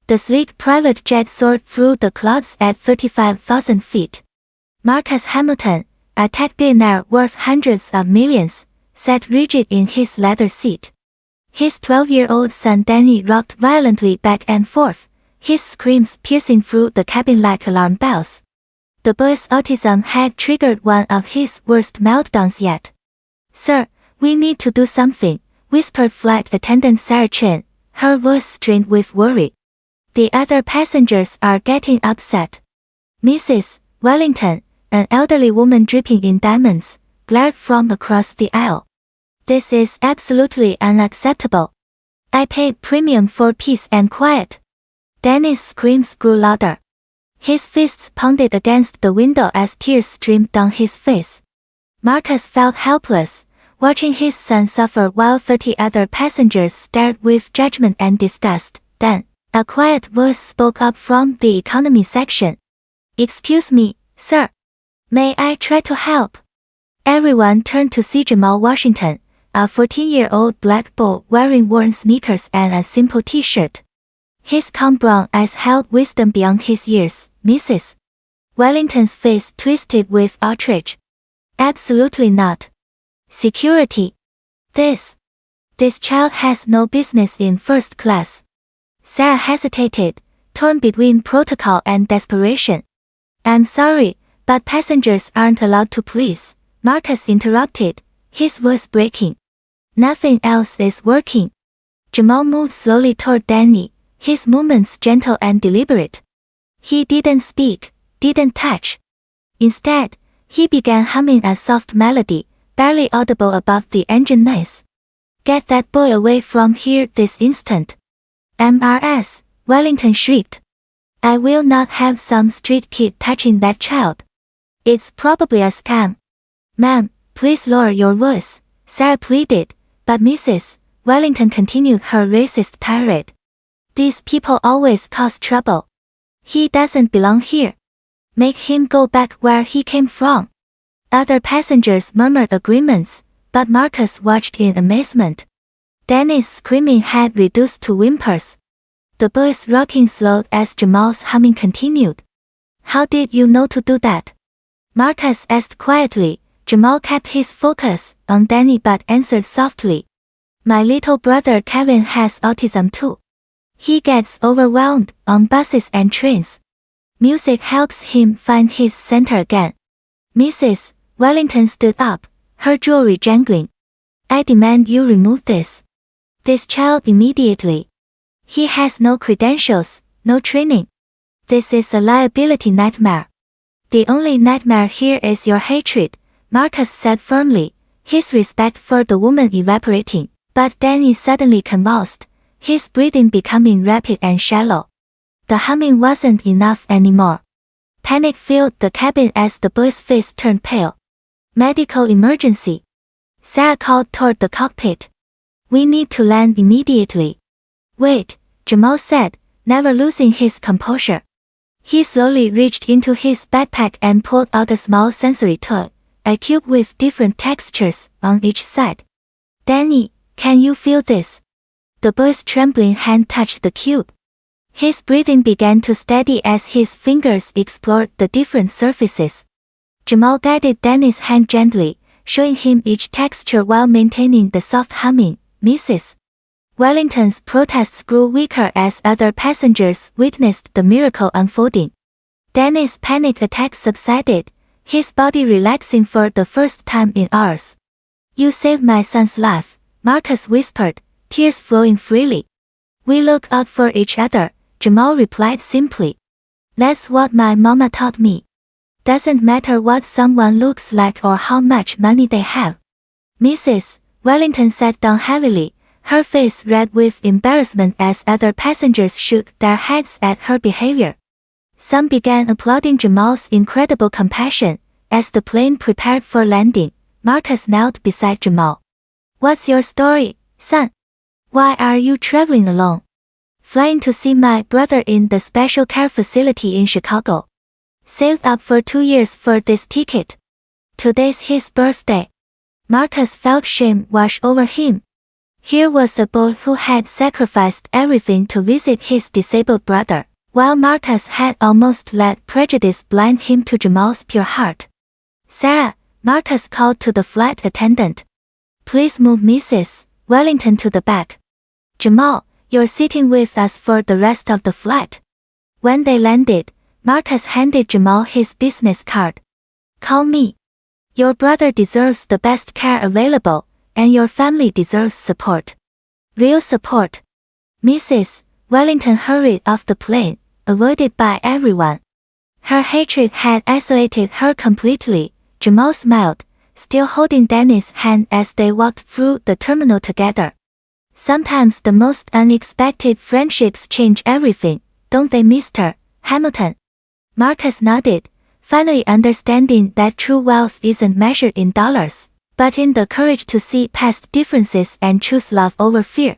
The sleek private jet soared through the clouds at 35,000 feet. Marcus Hamilton, a tech billionaire worth hundreds of millions, sat rigid in his leather seat. His 12-year-old son Danny rocked violently back and forth, his screams piercing through the cabin like alarm bells. The boy's autism had triggered one of his worst meltdowns yet. "Sir, we need to do something," whispered flight attendant Sarah Chen, her voice strained with worry. "The other passengers are getting upset." Mrs. Wellington, an elderly woman dripping in diamonds, glared from across the aisle. "This is absolutely unacceptable. I paid premium for peace and quiet." Danny's screams grew louder. His fists pounded against the window as tears streamed down his face. Marcus felt helpless, watching his son suffer while 30 other passengers stared with judgment and disgust. Then, a quiet voice spoke up from the economy section. "Excuse me, sir. May I try to help?" Everyone turned to see Jamal Washington, a 14-year-old black boy wearing worn sneakers and a simple t-shirt. His calm brown eyes held wisdom beyond his years. Mrs. Wellington's face twisted with outrage. "Absolutely not. Security. This child has no business in first class." Sarah hesitated, torn between protocol and desperation. "I'm sorry, but passengers aren't allowed to please," Marcus interrupted, his voice breaking. "Nothing else is working." Jamal moved slowly toward Danny, his movements gentle and deliberate. He didn't speak, didn't touch. Instead, he began humming a soft melody, barely audible above the engine noise. "Get that boy away from here this instant." "MRS," Wellington shrieked. "I will not have some street kid touching that child. It's probably a scam." "Ma'am, please lower your voice," Sarah pleaded, but Mrs. Wellington continued her racist tirade. "These people always cause trouble. He doesn't belong here. Make him go back where he came from." Other passengers murmured agreements, but Marcus watched in amazement. Danny's screaming had reduced to whimpers. The boy's rocking slowed as Jamal's humming continued. "How did you know to do that?" Marcus asked quietly. Jamal kept his focus on Danny but answered softly. "My little brother Kevin has autism too. He gets overwhelmed on buses and trains. Music helps him find his center again." Mrs. Wellington stood up, her jewelry jangling. "I demand you remove this child immediately. He has no credentials, no training. This is a liability nightmare." "The only nightmare here is your hatred," Marcus said firmly, his respect for the woman evaporating. But Danny suddenly convulsed, his breathing becoming rapid and shallow. The humming wasn't enough anymore. Panic filled the cabin as the boy's face turned pale. "Medical emergency." Sarah called toward the cockpit. "We need to land immediately." "Wait," Jamal said, never losing his composure. He slowly reached into his backpack and pulled out a small sensory toy, a cube with different textures on each side. "Danny, can you feel this?" The boy's trembling hand touched the cube. His breathing began to steady as his fingers explored the different surfaces. Jamal guided Danny's hand gently, showing him each texture while maintaining the soft humming. Mrs. Wellington's protests grew weaker as other passengers witnessed the miracle unfolding. Danny's panic attack subsided, his body relaxing for the first time in hours. "You saved my son's life," Marcus whispered, tears flowing freely. "We look out for each other," Jamal replied simply. "That's what my mama taught me. Doesn't matter what someone looks like or how much money they have." Mrs. Wellington sat down heavily, her face red with embarrassment as other passengers shook their heads at her behavior. Some began applauding Jamal's incredible compassion. As the plane prepared for landing, Marcus knelt beside Jamal. "What's your story, son? Why are you traveling alone?" "Flying to see my brother in the special care facility in Chicago. Saved up for 2 years for this ticket. Today's his birthday." Marcus felt shame wash over him. Here was a boy who had sacrificed everything to visit his disabled brother, while Marcus had almost let prejudice blind him to Jamal's pure heart. "Sarah," Marcus called to the flight attendant. "Please move Mrs. Wellington to the back. Jamal, you're sitting with us for the rest of the flight." When they landed, Marcus handed Jamal his business card. "Call me. Your brother deserves the best care available, and your family deserves support. Real support." Mrs. Wellington hurried off the plane, avoided by everyone. Her hatred had isolated her completely. Jamal smiled, still holding Danny's hand as they walked through the terminal together. "Sometimes the most unexpected friendships change everything, don't they, Mr. Hamilton?" Marcus nodded, finally understanding that true wealth isn't measured in dollars, but in the courage to see past differences and choose love over fear.